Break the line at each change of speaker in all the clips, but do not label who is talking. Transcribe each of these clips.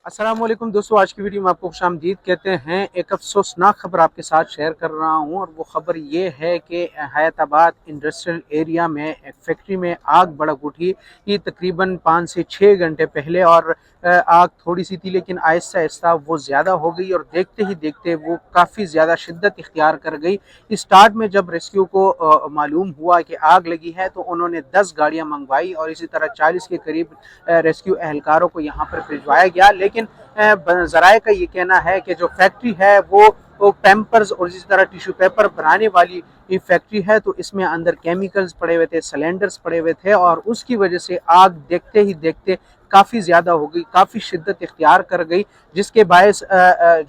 अस्सलाम वालेकुम दोस्तों, आज की वीडियो में आपको खुशामदीद कहते हैं। एक अफसोसनाक खबर आपके साथ शेयर कर रहा हूं और वो खबर ये है कि हैदराबाद इंडस्ट्रियल एरिया में एक फैक्ट्री में आग भड़क उठी। ये तकरीबन 5 से 6 घंटे पहले और आग थोड़ी सी थी लेकिन आहिस्ता आहिस्ता वो ज़्यादा हो गई और देखते ही देखते वो काफ़ी ज़्यादा शिद्दत इख्तियार कर गई। स्टार्ट में जब रेस्क्यू को मालूम हुआ कि आग लगी है तो उन्होंने 10 गाड़ियाँ मंगवाई और इसी तरह 40 के करीब रेस्क्यू एहलकारों को यहाँ पर भिजवाया गया। लेकिन ज़राए का ये कहना है कि जो फैक्ट्री है वो पैम्पर्स और इसी तरह टिश्यू पेपर बनाने वाली ये फैक्ट्री है, तो इसमें अंदर केमिकल्स पड़े हुए थे, सिलेंडर्स पड़े हुए थे और उसकी वजह से आग देखते ही देखते काफ़ी ज़्यादा हो गई, काफ़ी शिद्दत इख्तियार कर गई, जिसके बायस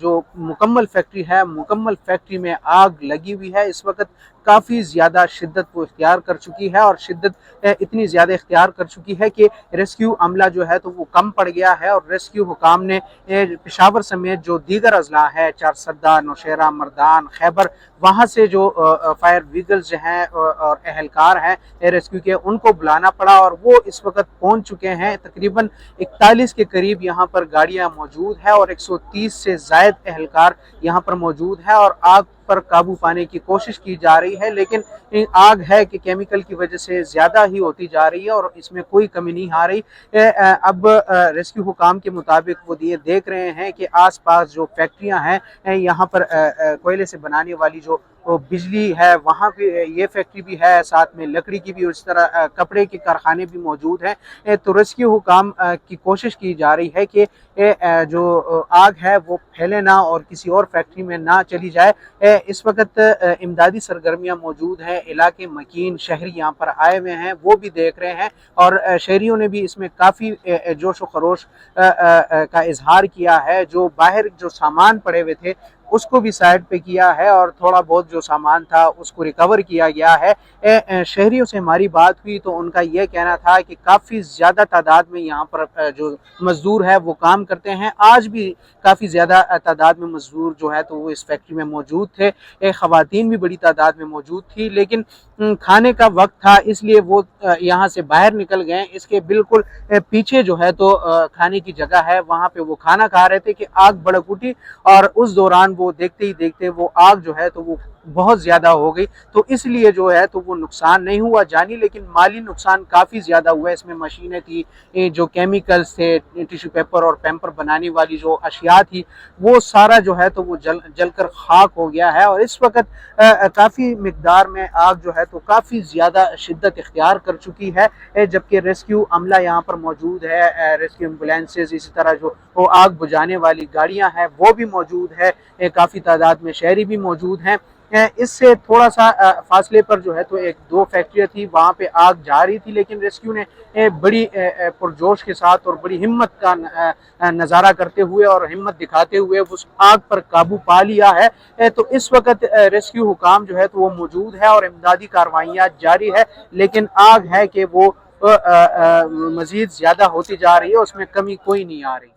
जो मुकम्मल फैक्ट्री है, मुकम्मल फैक्ट्री में आग लगी हुई है। इस वक्त काफ़ी ज़्यादा शिद्दत वो इख्तियार कर चुकी है और शिद्दत इतनी ज़्यादा इख्तियार कर चुकी है कि रेस्क्यू अमला जो है तो वो कम पड़ गया है और रेस्क्यू हुकाम ने पेशावर समेत जो दीगर अजला है, चारसद्दा, नौशेरा, मर्दान, खैबर, वहाँ से जो फायर व्हीकल्स जो हैं और एहलकार हैं रेस्क्यू के, उनको बुलाना पड़ा और वो इस वक्त पहुँच चुके हैं। तकरीबन 41 के करीब यहाँ पर गाड़ियाँ मौजूद है और 130 से ज़ायद एहलकार यहाँ पर मौजूद है और आग पर काबू पाने की कोशिश की जा रही है। लेकिन आग है कि केमिकल की वजह से ज़्यादा ही होती जा रही है और इसमें कोई कमी नहीं आ रही। अब रेस्क्यू हुकाम के मुताबिक वो ये देख रहे हैं कि आसपास जो फैक्ट्रियां हैं यहाँ पर कोयले से बनाने वाली जो बिजली है वहाँ पे ये फैक्ट्री भी है, साथ में लकड़ी की भी, उस तरह कपड़े के कारखाने भी मौजूद हैं। तो रेस्क्यू हुकाम की कोशिश की जा रही है कि जो आग है वो फैले ना और किसी और फैक्ट्री में ना चली जाए। इस वक्त इमदादी सरगर्मियाँ मौजूद हैं, इलाके मकीन शहरी यहाँ पर आए हुए हैं, वो भी देख रहे हैं और शहरियों ने भी इसमें काफ़ी जोश व खरोश का इजहार किया है। जो बाहर जो सामान पड़े हुए थे उसको भी साइड पे किया है और थोड़ा बहुत जो सामान था उसको रिकवर किया गया है। शहरियों से हमारी बात हुई तो उनका यह कहना था कि काफ़ी ज़्यादा तादाद में यहाँ पर जो मज़दूर है वो काम करते हैं। आज भी काफ़ी ज़्यादा तादाद में मज़दूर जो है तो वो इस फैक्ट्री में मौजूद थे। ख़वातीन भी बड़ी तादाद में मौजूद थी, लेकिन खाने का वक्त था इसलिए वो यहाँ से बाहर निकल गए। इसके बिल्कुल पीछे जो है तो खाने की जगह है, वहाँ पे वो खाना खा रहे थे कि आग भड़क उठी और उस दौरान वो देखते ही देखते वो आग जो है तो वो बहुत ज़्यादा हो गई। तो इसलिए जो है तो वो नुकसान नहीं हुआ जानी, लेकिन माली नुकसान काफ़ी ज़्यादा हुआ। इसमें मशीनें थी, जो केमिकल्स थे, टिश्यू पेपर और पैम्पर बनाने वाली जो अशिया थी, वो सारा जो है तो वो जलकर खाक हो गया है और इस वक्त काफ़ी मिकदार में आग जो है तो काफ़ी ज़्यादा शिद्दत इख्तियार कर चुकी है। जबकि रेस्क्यू अमला यहाँ पर मौजूद है, रेस्क्यू एम्बुलेंसेज, इसी तरह जो वो आग बुझाने वाली गाड़ियाँ हैं वो भी मौजूद है, काफ़ी तादाद में शहरी भी मौजूद हैं। इससे थोड़ा सा फासले पर जो है तो एक दो फैक्ट्रियाँ थी, वहाँ पे आग जा रही थी, लेकिन रेस्क्यू ने बड़ी पुरजोश के साथ और बड़ी हिम्मत का नज़ारा करते हुए और हिम्मत दिखाते हुए उस आग पर काबू पा लिया है। तो इस वक्त रेस्क्यू हुकाम जो है तो वो मौजूद है और इमदादी कार्रवाइयाँ जारी है, लेकिन आग है कि वो मज़ीद ज़्यादा होती जा रही है, उसमें कमी कोई नहीं आ रही।